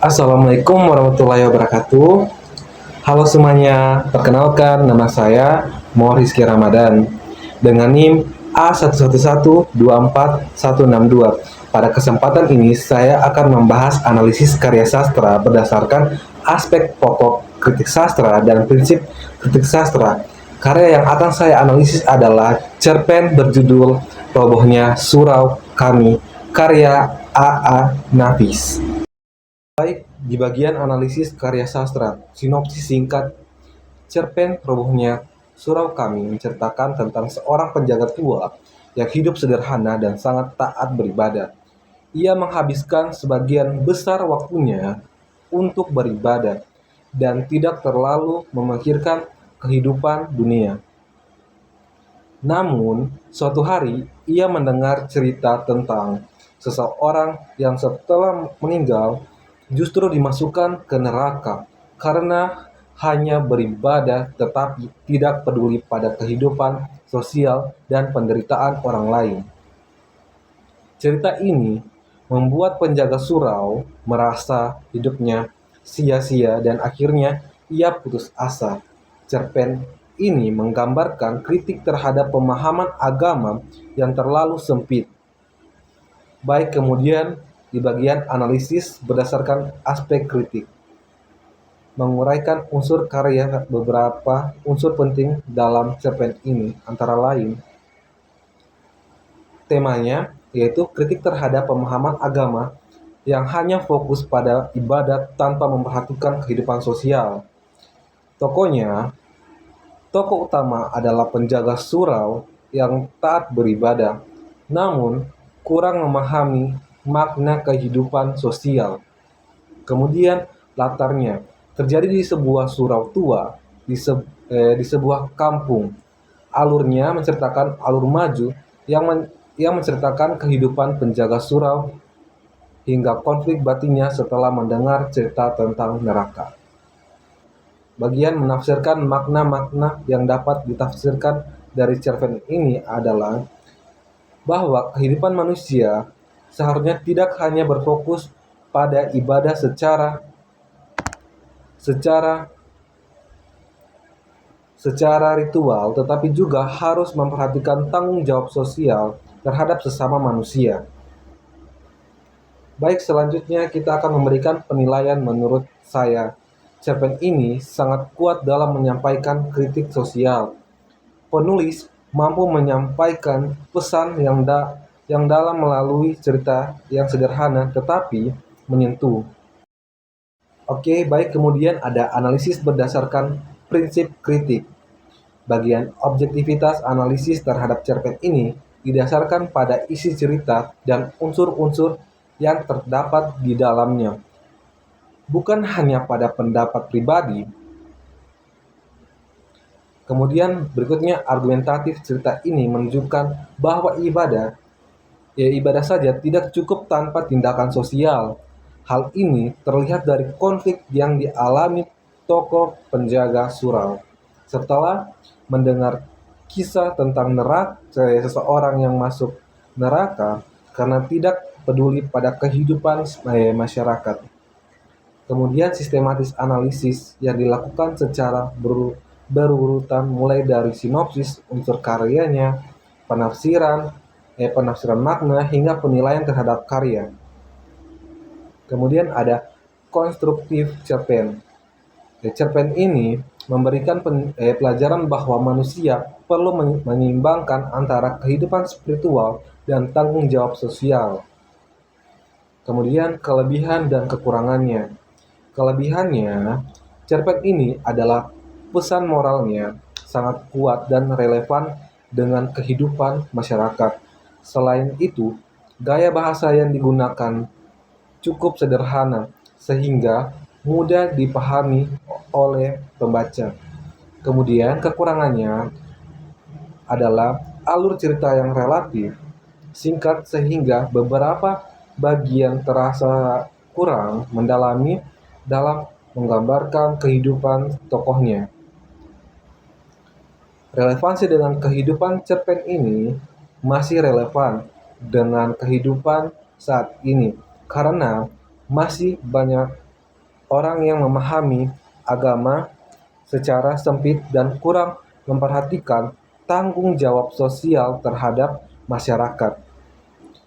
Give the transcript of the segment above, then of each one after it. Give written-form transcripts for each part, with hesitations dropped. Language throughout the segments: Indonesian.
Assalamualaikum warahmatullahi wabarakatuh. Halo semuanya, perkenalkan nama saya Muhammad Rizky Ramadan dengan NIM A11124162. Pada kesempatan ini saya akan membahas analisis karya sastra berdasarkan aspek pokok kritik sastra dan prinsip kritik sastra. Karya yang akan saya analisis adalah cerpen berjudul Robohnya Surau Kami, karya A.A. Nafis. Baik, di bagian analisis karya sastra, sinopsis singkat cerpen Robohnya Surau Kami menceritakan tentang seorang penjaga tua yang hidup sederhana dan sangat taat beribadah. Ia menghabiskan sebagian besar waktunya untuk beribadah dan tidak terlalu memikirkan kehidupan dunia. Namun, suatu hari ia mendengar cerita tentang seseorang yang setelah meninggal justru dimasukkan ke neraka karena hanya beribadah tetapi tidak peduli pada kehidupan sosial dan penderitaan orang lain. Cerita ini membuat penjaga surau merasa hidupnya sia-sia dan akhirnya ia putus asa. Cerpen ini menggambarkan kritik terhadap pemahaman agama yang terlalu sempit. Baik, kemudian di bagian analisis berdasarkan aspek kritik, menguraikan unsur karya. Beberapa unsur penting dalam cerpen ini antara lain temanya, yaitu kritik terhadap pemahaman agama yang hanya fokus pada ibadat tanpa memperhatikan kehidupan sosial. Tokohnya, tokoh utama adalah penjaga surau yang taat beribadah, namun kurang memahami makna kehidupan sosial. Kemudian latarnya terjadi di sebuah surau tua, di sebuah kampung. Alurnya menceritakan alur maju yang menceritakan kehidupan penjaga surau hingga konflik batinnya setelah mendengar cerita tentang neraka. Bagian menafsirkan makna-makna yang dapat ditafsirkan dari cerpen ini adalah bahwa kehidupan manusia seharusnya tidak hanya berfokus pada ibadah secara secara secara ritual, tetapi juga harus memperhatikan tanggung jawab sosial terhadap sesama manusia. Baik, selanjutnya kita akan memberikan penilaian. Menurut saya, cerpen ini sangat kuat dalam menyampaikan kritik sosial. Penulis mampu menyampaikan pesan yang dalam melalui cerita yang sederhana tetapi menyentuh. Oke, baik, kemudian ada analisis berdasarkan prinsip kritik. Bagian objektivitas analisis terhadap cerpen ini didasarkan pada isi cerita dan unsur-unsur yang terdapat di dalamnya, bukan hanya pada pendapat pribadi. Kemudian berikutnya argumentatif cerita ini menunjukkan bahwa ibadah saja tidak cukup tanpa tindakan sosial. Hal ini terlihat dari konflik yang dialami tokoh penjaga surau. Setelah mendengar kisah tentang neraka, seseorang yang masuk neraka karena tidak peduli pada kehidupan masyarakat. Kemudian sistematis analisis yang dilakukan secara berurutan mulai dari sinopsis unsur karyanya, penafsiran makna hingga penilaian terhadap karya. Kemudian ada konstruktif cerpen. Cerpen ini memberikan pelajaran bahwa manusia perlu menyeimbangkan antara kehidupan spiritual dan tanggung jawab sosial. Kemudian kelebihan dan kekurangannya. Kelebihannya, cerpen ini adalah pesan moralnya sangat kuat dan relevan dengan kehidupan masyarakat. Selain itu, gaya bahasa yang digunakan cukup sederhana sehingga mudah dipahami oleh pembaca. Kemudian kekurangannya adalah alur cerita yang relatif singkat sehingga beberapa bagian terasa kurang mendalami dalam menggambarkan kehidupan tokohnya. Relevansi dengan kehidupan cerpen ini masih relevan dengan kehidupan saat ini karena masih banyak orang yang memahami agama secara sempit dan kurang memperhatikan tanggung jawab sosial terhadap masyarakat.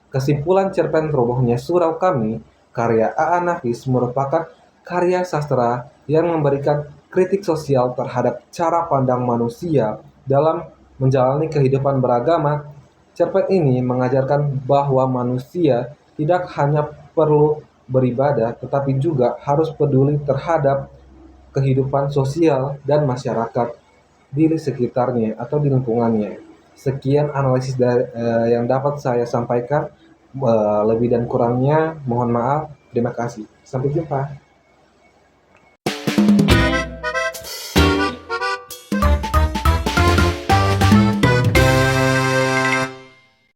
Kesimpulan cerpen Robohnya Surau Kami, karya A.A. Nafis, merupakan karya sastra yang memberikan kritik sosial terhadap cara pandang manusia dalam menjalani kehidupan beragama. Cerpen ini mengajarkan bahwa manusia tidak hanya perlu beribadah, tetapi juga harus peduli terhadap kehidupan sosial dan masyarakat di sekitarnya atau di lingkungannya. Sekian analisis yang dapat saya sampaikan. Lebih dan kurangnya mohon maaf. Terima kasih. Sampai jumpa.